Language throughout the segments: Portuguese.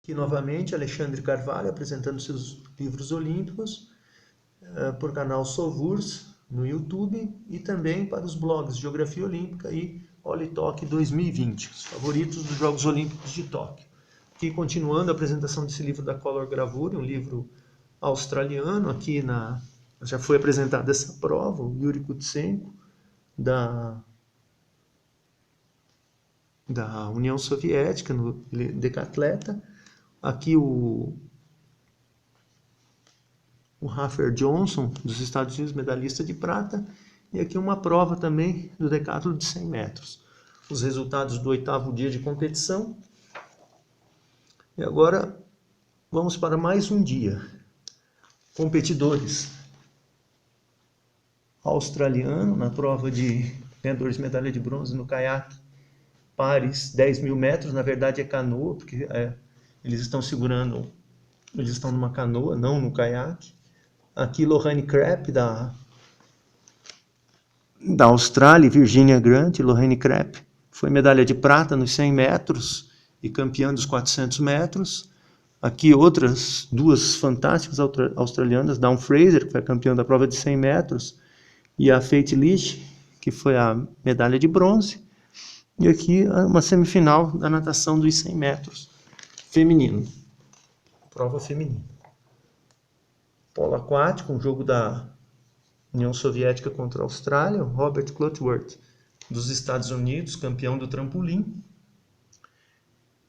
Aqui novamente Alexandre Carvalho apresentando seus livros olímpicos por canal Sovurs no YouTube e também para os blogs Geografia Olímpica e Olitok 2020, os favoritos dos Jogos Olímpicos de Tóquio. Aqui continuando a apresentação desse livro da Color Gravure, um livro australiano. Aqui já foi apresentada essa prova, o Yuri Kutsenko, da União Soviética, no decatleta. Aqui o Rafer Johnson, dos Estados Unidos, medalhista de prata. E aqui uma prova também do decathlon de 100 metros. Os resultados do 8º dia de competição. E agora vamos para mais um dia. Competidores. Australiano, na prova de ganhadores de medalha de bronze no caiaque. Pares, 10.000 metros, na verdade é canoa, porque eles estão numa canoa, não no caiaque. Aqui Lohane Krepp, da Austrália, Virginia Grant. Lohane Krepp foi medalha de prata nos 100 metros e campeã dos 400 metros. Aqui outras duas fantásticas australianas, Dawn Fraser, que foi campeã da prova de 100 metros, e a Faith Leach, que foi a medalha de bronze. E aqui uma semifinal da natação dos 100 metros feminino. Prova feminina. Polo aquático, um jogo da União Soviética contra a Austrália. Robert Clutchworth, dos Estados Unidos, campeão do trampolim.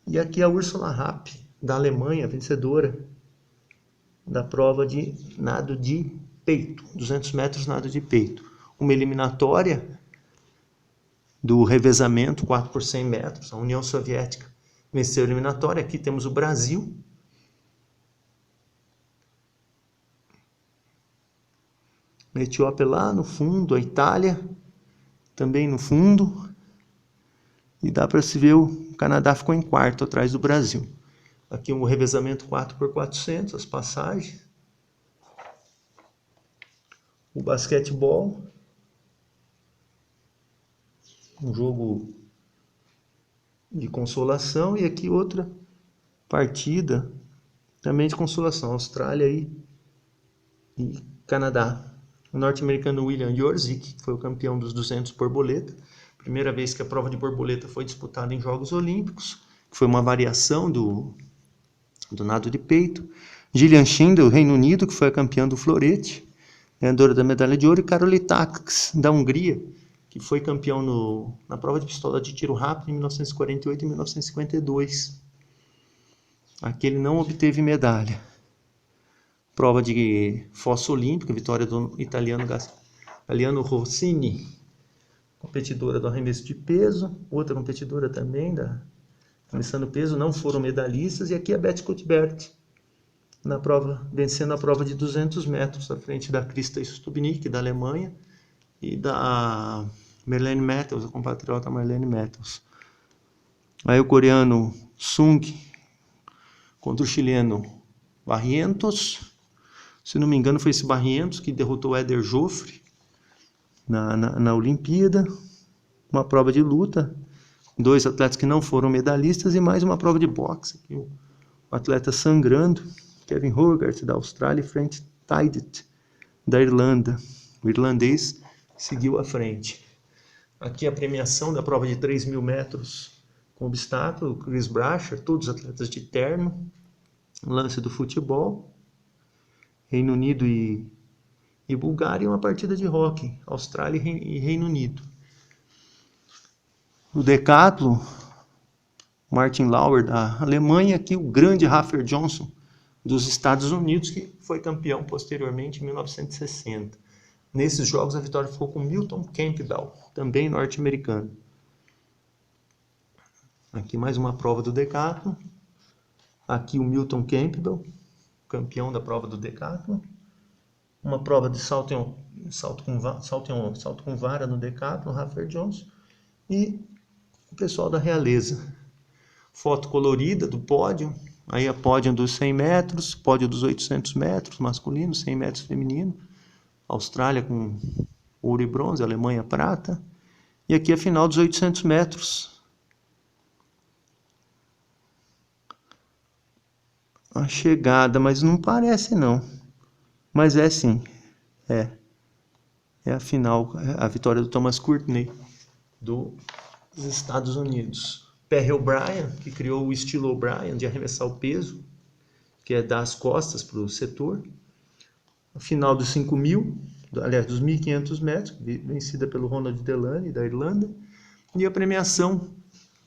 E aqui a Ursula Rapp, da Alemanha, vencedora da prova de nado de peito, 200 metros nado de peito. Uma eliminatória do revezamento 4 por 100 metros. A União Soviética venceu a eliminatória. Aqui temos o Brasil. A Etiópia lá no fundo, a Itália também no fundo. E dá para se ver o Canadá ficou em quarto atrás do Brasil. Aqui um revezamento 4 por 400, as passagens. O basquetebol. Um jogo de consolação. E aqui outra partida também de consolação. Austrália e Canadá. O norte-americano William Yorzik, que foi o campeão dos 200 borboleta. Primeira vez que a prova de borboleta foi disputada em Jogos Olímpicos, que foi uma variação do nado de peito. Gillian Schindler, do Reino Unido, que foi a campeã do florete, ganhadora da medalha de ouro. E Karoli Tax, da Hungria, que foi campeão na prova de pistola de tiro rápido em 1948 e 1952. Aqui ele não obteve medalha. Prova de fossa olímpica, vitória do italiano Galliano Rossini, competidora do arremesso de peso. Outra competidora também, arremessando peso, não foram medalhistas. E aqui a Beth Cuthbert, vencendo a prova de 200 metros, à frente da Krista Stubnik, da Alemanha, e da Marlene Mathews, a compatriota Marlene Mathews. Aí o coreano Sung contra o chileno Barrientos. Se não me engano, foi esse Barrientos que derrotou o Éder Joffre na Olimpíada. Uma prova de luta. 2 atletas que não foram medalhistas e mais uma prova de boxe. Aqui o atleta sangrando. Kevin Hogarth, da Austrália, e Frank Tidet, da Irlanda. O irlandês seguiu à frente. Aqui a premiação da prova de 3.000 metros com obstáculo. Chris Brasher, todos os atletas de terno. Lance do futebol. Reino Unido e Bulgária, uma partida de hóquei, Austrália e Reino Unido. No decathlon, Martin Lauer, da Alemanha. Aqui o grande Rafer Johnson, dos Estados Unidos, que foi campeão posteriormente em 1960. Nesses jogos a vitória ficou com Milton Campbell, também norte-americano. Aqui mais uma prova do decathlon. Aqui o Milton Campbell, campeão da prova do decathlon. Uma prova de salto com vara no decathlon, Rafer Johnson. E o pessoal da realeza. Foto colorida do pódio. Aí a pódio dos 100 metros, pódio dos 800 metros masculino, 100 metros feminino. Austrália com ouro e bronze, Alemanha prata. E aqui a final dos 800 metros. a chegada, mas não parece não. Mas é sim, é a final, a vitória do Thomas Courtney dos Estados Unidos. Perry O'Brien, que criou o estilo O'Brien de arremessar o peso, que é dar as costas para o setor. A final dos 5.000, aliás, dos 1.500 metros, vencida pelo Ronald Delaney, da Irlanda. E a premiação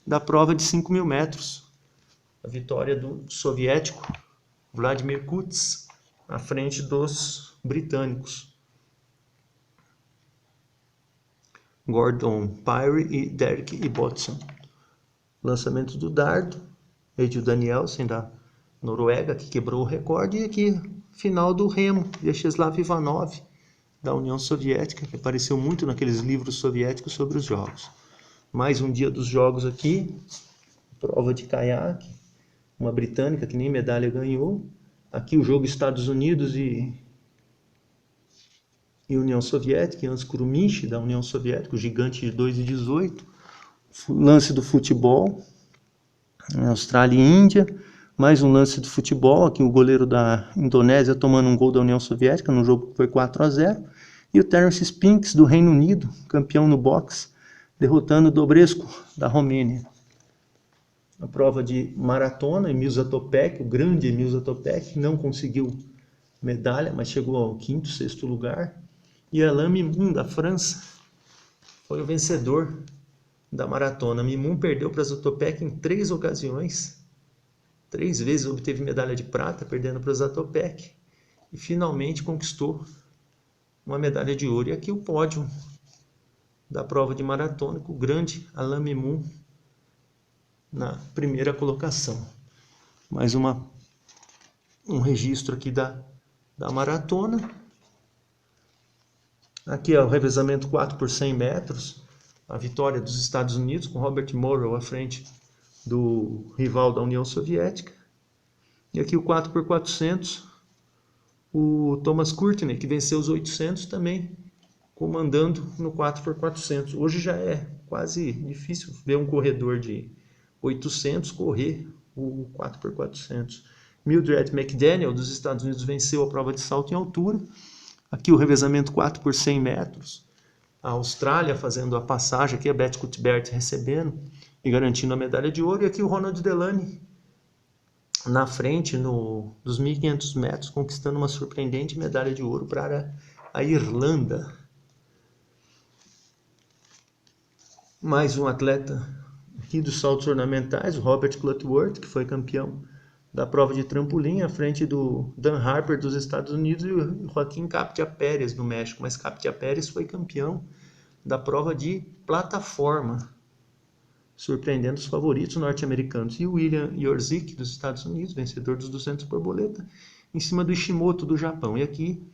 da prova de 5.000 metros, a vitória do soviético Vladimir Kutz, à frente dos britânicos Gordon Pyre e Derek Ibbotson. Lançamento do dardo, Egil Danielsen da Noruega, que quebrou o recorde, e aqui final do remo, Vyacheslav Ivanov da União Soviética, que apareceu muito naqueles livros soviéticos sobre os jogos. Mais um dia dos jogos aqui, prova de caiaque, uma britânica que nem medalha ganhou. Aqui o jogo Estados Unidos e União Soviética, Jan Kuruminchi da União Soviética, o gigante de 2,18. Lance do futebol, Austrália e Índia. Mais um lance do futebol, aqui o goleiro da Indonésia tomando um gol da União Soviética, no jogo que foi 4-0. E o Terence Spinks do Reino Unido, campeão no boxe, derrotando o Dobrescu da Romênia. A prova de maratona, Emil Zatopek, o grande Emil Zatopek, não conseguiu medalha, mas chegou ao 5º, 6º lugar. E Alain Mimoun, da França, foi o vencedor da maratona. Mimoun perdeu para Zatopek em 3 ocasiões. 3 vezes obteve medalha de prata, perdendo para Zatopek. E finalmente conquistou uma medalha de ouro. E aqui o pódio da prova de maratona, com o grande Alain Mimoun na primeira colocação. Mais um registro aqui da maratona. Aqui é o revezamento 4 por 100 metros. A vitória dos Estados Unidos, com Robert Morrow à frente do rival da União Soviética. E aqui o 4 por 400. O Thomas Courtney, que venceu os 800 também, comandando no 4 por 400. Hoje já é quase difícil ver um corredor de 800 correr o 4 por 400. Mildred McDaniel, dos Estados Unidos, venceu a prova de salto em altura. Aqui o revezamento 4 por 100 metros. A Austrália fazendo a passagem, aqui a Beth Cuthbert recebendo e garantindo a medalha de ouro. E aqui o Ronald Delaney na frente dos 1.500 metros, conquistando uma surpreendente medalha de ouro para a Irlanda. Mais um atleta aqui dos saltos ornamentais, o Robert Clutterworth, que foi campeão da prova de trampolim, à frente do Dan Harper dos Estados Unidos e o Joaquim Captia Pérez do México. Mas Captia Pérez foi campeão da prova de plataforma, surpreendendo os favoritos norte-americanos. E o William Yorzik dos Estados Unidos, vencedor dos 200 borboleta, em cima do Ishimoto do Japão. E aqui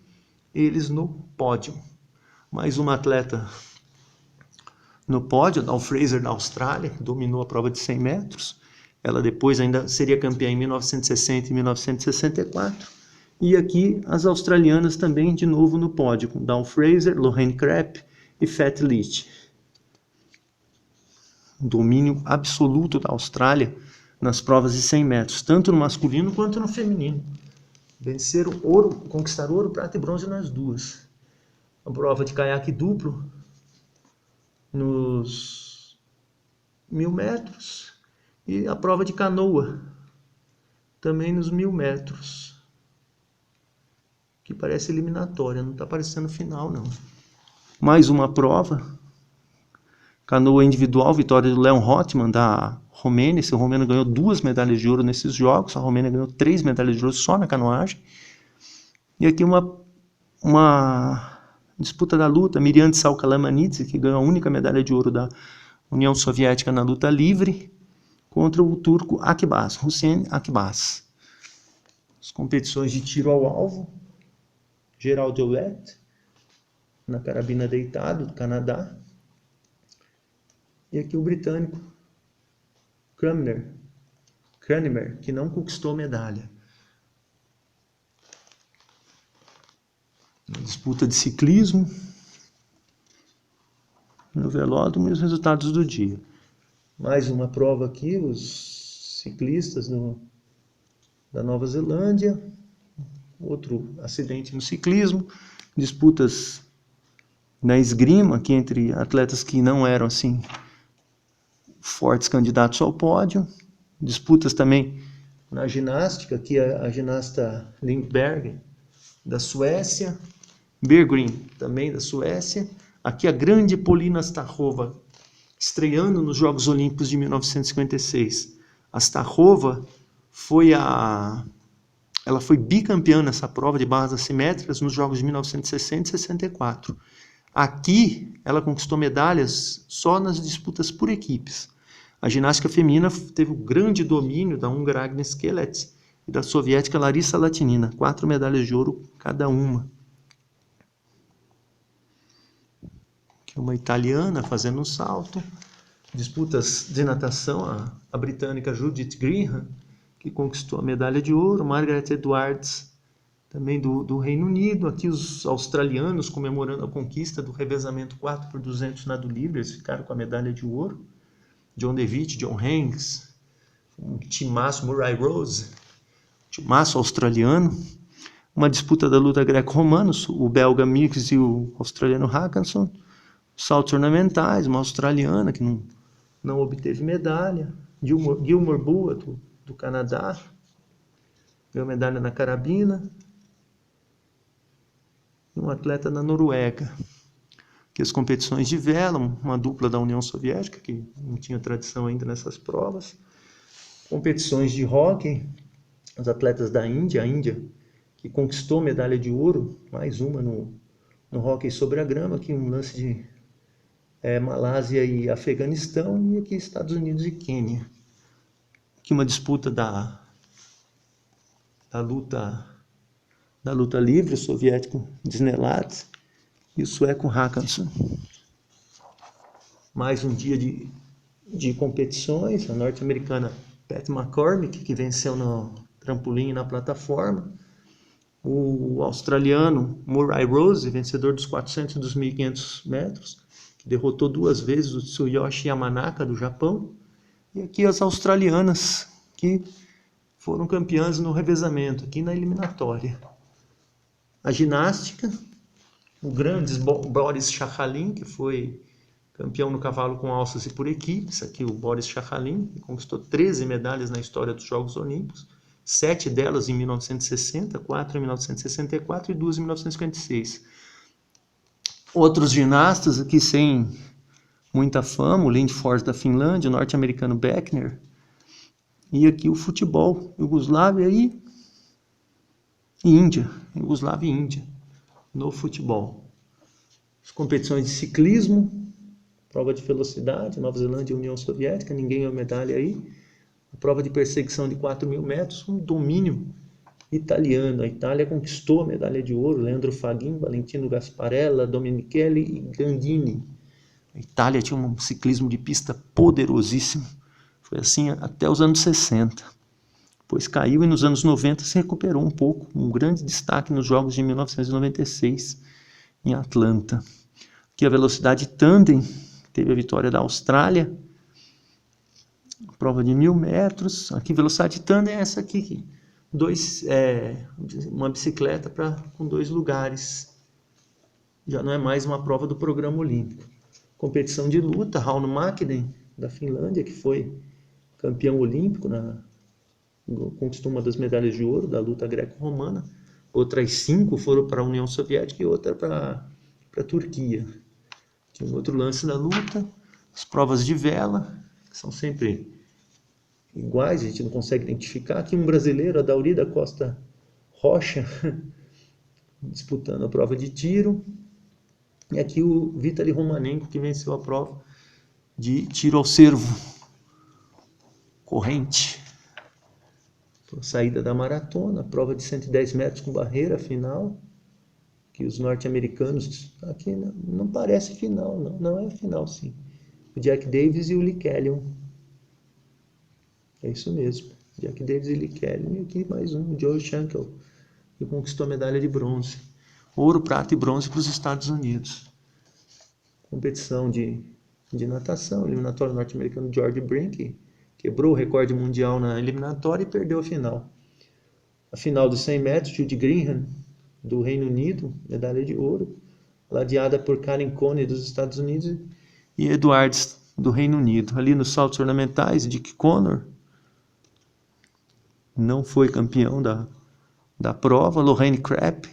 eles no pódio. Mais uma atleta no pódio, a Dow Fraser da Austrália, que dominou a prova de 100 metros. Ela depois ainda seria campeã em 1960 e 1964. E aqui as australianas também de novo no pódio, com Dow Fraser, Lorraine Krepp e Fat Leach. Domínio absoluto da Austrália nas provas de 100 metros, tanto no masculino quanto no feminino. Venceram ouro, conquistaram ouro, prata e bronze nas duas. A prova de caiaque duplo nos 1.000 metros. E a prova de canoa, também nos 1.000 metros, que parece eliminatória, não está parecendo final não. Mais uma prova, canoa individual, vitória do Leon Rothman da Romênia. Esse romeno ganhou 2 medalhas de ouro nesses jogos, a Romênia ganhou 3 medalhas de ouro só na canoagem. E aqui uma disputa da luta, Miriam Tsaukalamidze, que ganhou a única medalha de ouro da União Soviética na luta livre, contra o turco Akbaz, Hüseyin Akbaz. As competições de tiro ao alvo, Gerald Ouellette, na carabina deitado, do Canadá. E aqui o britânico Cranmer, que não conquistou medalha. Disputa de ciclismo no velódromo e os resultados do dia. Mais uma prova aqui, os ciclistas da Nova Zelândia. Outro acidente no ciclismo. Disputas na esgrima, aqui entre atletas que não eram assim fortes candidatos ao pódio. Disputas também na ginástica, aqui a ginasta Lindberg, da Suécia. Berggren, também da Suécia. Aqui a grande Polina Stachova, estreando nos Jogos Olímpicos de 1956. A Stachova ela foi bicampeã nessa prova de barras assimétricas nos Jogos de 1960 e 64. Aqui, ela conquistou medalhas só nas disputas por equipes. A ginástica feminina teve o grande domínio da húngara Agnes Skelets e da soviética Larissa Latinina, 4 medalhas de ouro cada uma. Aqui uma italiana fazendo um salto. Disputas de natação, a britânica Judith Greenham, que conquistou a medalha de ouro. Margaret Edwards, também do Reino Unido. Aqui os australianos comemorando a conquista do revezamento 4x200 nado livre, eles ficaram com a medalha de ouro. John Devitt, John Hanks, um timaço, Murray Rose, timaço australiano. Uma disputa da luta greco-romana, o belga Mix e o australiano Hackanson. Saltos ornamentais, uma australiana que não obteve medalha. Gilmore Bua, do Canadá, ganhou medalha na carabina. E um atleta da Noruega. Aqui as competições de vela, uma dupla da União Soviética, que não tinha tradição ainda nessas provas. Competições de hóquei, os atletas da Índia, a Índia, que conquistou medalha de ouro, mais uma no hóquei sobre a grama, aqui um lance de Malásia e Afeganistão, e aqui Estados Unidos e Quênia. Aqui uma disputa da luta livre, o soviético Disnelat e o sueco Hackanson. Mais um dia de competições, a norte-americana Pat McCormick, que venceu no trampolim e na plataforma. O australiano Murray Rose, vencedor dos 400 e dos 1.500 metros, que derrotou 2 vezes o Tsuyoshi Yamanaka, do Japão. E aqui as australianas, que foram campeãs no revezamento, aqui na eliminatória. A ginástica, o grande Boris Chachalin, que foi campeão no cavalo com alças e por equipes. Aqui o Boris Chachalin, que conquistou 13 medalhas na história dos Jogos Olímpicos, 7 delas em 1960, 4 em 1964 e 2 em 1956. Outros ginastas aqui sem muita fama, o Lindfors da Finlândia, o norte-americano Beckner. E aqui o futebol, Iugoslávia e Índia. Iugoslávia e Índia no futebol. As competições de ciclismo, prova de velocidade, Nova Zelândia e União Soviética, ninguém ganhou medalha aí. A prova de perseguição de 4.000 metros, um domínio italiano. A Itália conquistou a medalha de ouro, Leandro Fagin, Valentino Gasparella, Domenichelli e Gandini. A Itália tinha um ciclismo de pista poderosíssimo. Foi assim até os anos 60. Depois caiu e nos anos 90 se recuperou um pouco. Um grande destaque nos Jogos de 1996 em Atlanta. Aqui a velocidade tandem, teve a vitória da Austrália. Prova de 1.000 metros. Aqui velocidade tandem é essa aqui. Uma bicicleta com 2 lugares. Já não é mais uma prova do programa olímpico. Competição de luta, Rauno Mäkinen, da Finlândia, que foi campeão olímpico, conquistou uma das medalhas de ouro da luta greco-romana. Outras 5 foram para a União Soviética e outra para a Turquia. Tinha um outro lance da luta, as provas de vela, que são sempre iguais, a gente não consegue identificar. Aqui um brasileiro, Adauri da Costa Rocha, disputando a prova de tiro. E aqui o Vitaly Romanenko, que venceu a prova de tiro ao cervo, corrente. Saída da maratona, prova de 110 metros com barreira final, que os norte-americanos, aqui não parece final, não é final sim. O Jack Davis e o Lee Kellyon. É isso mesmo, Jack Davis e Lee Kellyon. E aqui mais um, o Joe Schenkel, que conquistou a medalha de bronze. Ouro, prata e bronze para os Estados Unidos. Competição de natação, eliminatório norte-americano George Brink, quebrou o recorde mundial na eliminatória e perdeu a final. A final dos 100 metros, Judy Graham, do Reino Unido, medalha de ouro, ladeada por Karen Coney, dos Estados Unidos, e Edwards, do Reino Unido. Ali nos saltos ornamentais, Dick Connor não foi campeão da prova. Lorraine Krapp,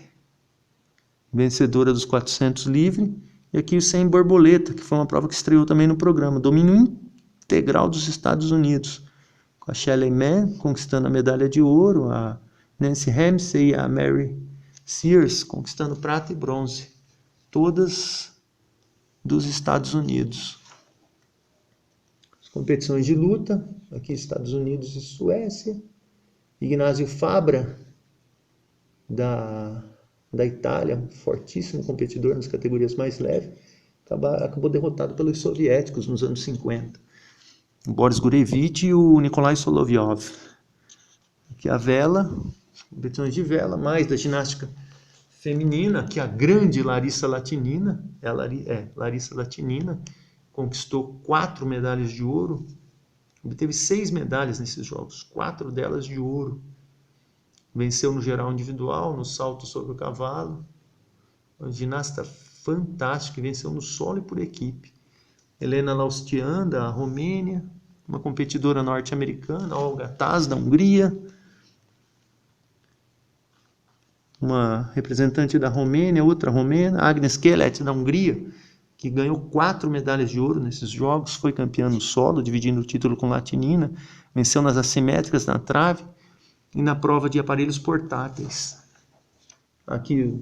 vencedora dos 400 livre. E aqui o 100 borboleta, que foi uma prova que estreou também no programa. Domínio integral dos Estados Unidos, com a Shelley Mann conquistando a medalha de ouro, a Nancy Ramsey e a Mary Sears conquistando prata e bronze, todas dos Estados Unidos. As competições de luta, aqui Estados Unidos e Suécia. Ignazio Fabra, da Itália, um fortíssimo competidor nas categorias mais leves, acabou derrotado pelos soviéticos nos anos 50. O Boris Gurevich e o Nikolai Solovyov. Aqui a vela, competições de vela, mais da ginástica feminina, que a grande Larissa Latinin, Larissa Latinin, conquistou 4 medalhas de ouro, obteve 6 medalhas nesses jogos, 4 delas de ouro. Venceu no geral individual, no salto sobre o cavalo, uma ginasta fantástica, venceu no solo e por equipe. Helena Laustian, da Romênia, uma competidora norte-americana, Olga Taz, da Hungria, uma representante da Romênia, outra romena, Agnes Kelet, da Hungria, que ganhou 4 medalhas de ouro nesses jogos, foi campeã no solo, dividindo o título com Latinina, venceu nas assimétricas na trave e na prova de aparelhos portáteis. Aqui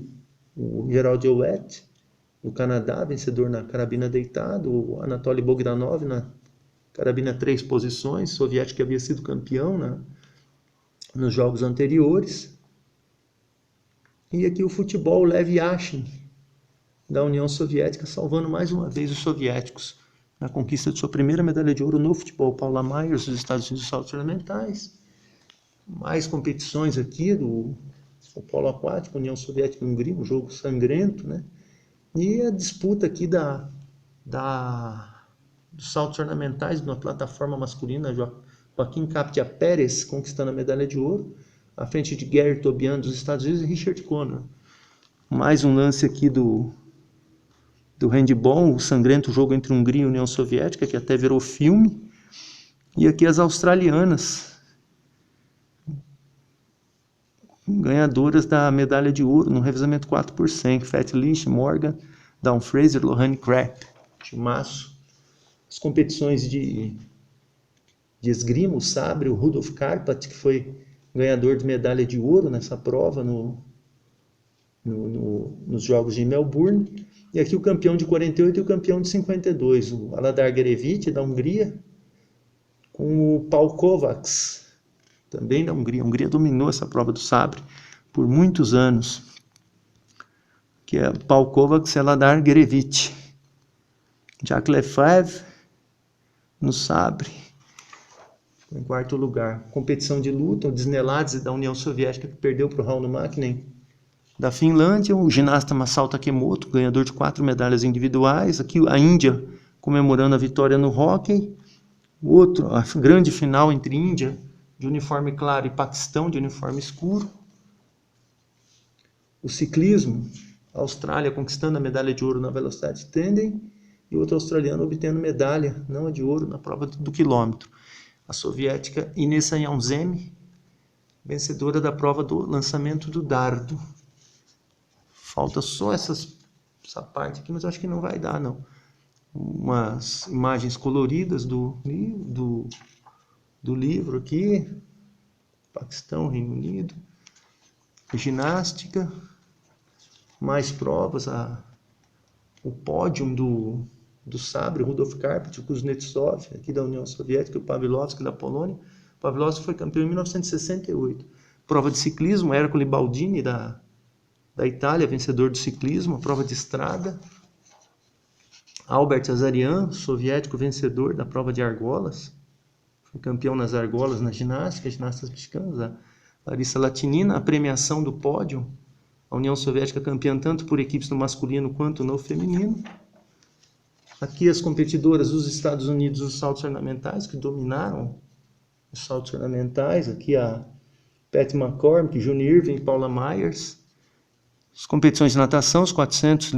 o Gerald Ouellette, do Canadá, vencedor na carabina deitado, o Anatoly Bogdanov na carabina 3 posições, soviético que havia sido campeão nos jogos anteriores. E aqui o futebol, Lev Yashin, da União Soviética, salvando mais uma vez os soviéticos na conquista de sua primeira medalha de ouro no futebol. Paula Myers, dos Estados Unidos, dos saltos ornamentais. Mais competições aqui do polo aquático, União Soviética e Hungria, um jogo sangrento, né? E a disputa aqui dos saltos ornamentais na plataforma masculina, Joaquim Captia Pérez conquistando a medalha de ouro, à frente de Gary Tobian dos Estados Unidos e Richard Connor. Mais um lance aqui do handball, o sangrento jogo entre Hungria e União Soviética, que até virou filme. E aqui as australianas, ganhadoras da medalha de ouro no revezamento 4%, Fat Leach, Morgan, Dawn Fraser, Lorraine Krapp, timaço. As competições de esgrima, o sabre, o Rudolf Karpat, que foi ganhador de medalha de ouro nessa prova nos Jogos de Melbourne. E aqui o campeão de 48 e o campeão de 52, o Aladar Gerevich, da Hungria, com o Paul Kovacs, também da Hungria. A Hungria dominou essa prova do sabre por muitos anos, que é Paul Kovacs e Aladar Gerevich. Jacques Lefebvre no sabre, em quarto lugar. Competição de luta, o Disneladze, da União Soviética, que perdeu para o Rauno Makinen, da Finlândia. O ginasta Masao Takemoto, ganhador de 4 medalhas individuais. Aqui a Índia comemorando a vitória no hóquei. A grande final entre Índia de uniforme claro e Paquistão de uniforme escuro. O ciclismo, a Austrália conquistando a medalha de ouro na velocidade tandem e outro australiano obtendo medalha, não a de ouro, na prova do quilômetro. A soviética Inessa Yaunzemi, vencedora da prova do lançamento do dardo. Falta só essa parte aqui, mas eu acho que não vai dar, não. Umas imagens coloridas do livro aqui. Paquistão, Reino Unido. Ginástica. Mais provas. O pódio do sabre, Rudolf Karpat, o Kuznetsov, aqui da União Soviética, o Pavlovsky da Polônia. O Pavlovsky foi campeão em 1968. Prova de ciclismo, Ercole Baldini da Itália, vencedor do ciclismo, a prova de estrada. Albert Azaryan, soviético, vencedor da prova de argolas. Foi campeão nas argolas na ginástica, ginastas mexicanas. A Larissa Latinin, a premiação do pódio. A União Soviética campeã tanto por equipes no masculino quanto no feminino. Aqui as competidoras dos Estados Unidos, os saltos ornamentais, que dominaram os saltos ornamentais. Aqui a Pat McCormick, Juni Irving e Paula Myers. As competições de natação, os 400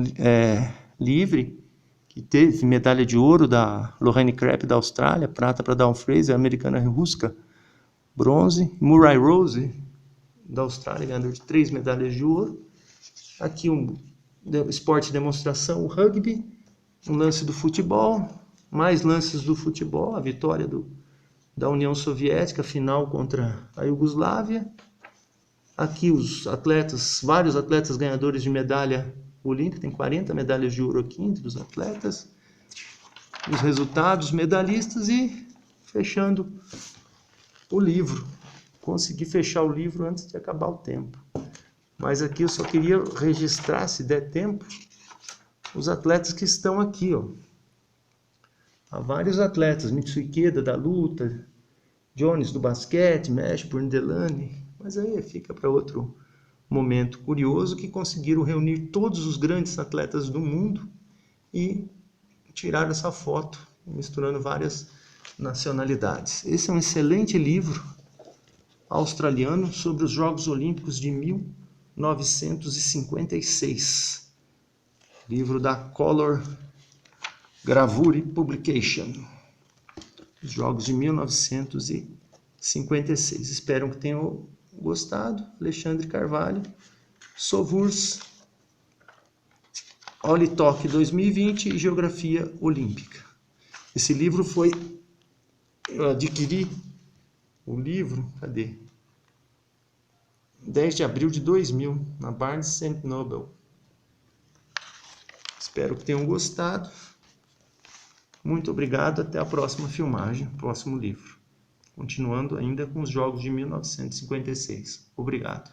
livre, que teve medalha de ouro da Lorraine Krepp da Austrália, prata para Dawn Fraser, a americana Ruska, bronze. Murray Rose da Austrália, ganhador de 3 medalhas de ouro. Aqui um esporte de demonstração, o rugby, um lance do futebol, mais lances do futebol, a vitória da União Soviética, final contra a Iugoslávia. Aqui os atletas, vários atletas ganhadores de medalha olímpica, tem 40 medalhas de ouro aqui entre os atletas. Os resultados, medalhistas e fechando o livro. Consegui fechar o livro antes de acabar o tempo. Mas aqui eu só queria registrar, se der tempo, os atletas que estão aqui, ó. Há vários atletas, Mitsu Ikeda da luta, Jones do basquete, Mashburn, Delany, mas aí fica para outro momento curioso, que conseguiram reunir todos os grandes atletas do mundo e tiraram essa foto, misturando várias nacionalidades. Esse é um excelente livro australiano sobre os Jogos Olímpicos de 1956. Livro da Color Gravure Publication. Os Jogos de 1956. Espero que tenham gostado. Alexandre Carvalho, Sovurs, Olitok 2020 e Geografia Olímpica. Esse livro foi... Eu adquiri o livro, cadê? 10 de abril de 2000, na Barnes & Noble. Espero que tenham gostado. Muito obrigado, até a próxima filmagem, próximo livro. Continuando ainda com os Jogos de 1956. Obrigado.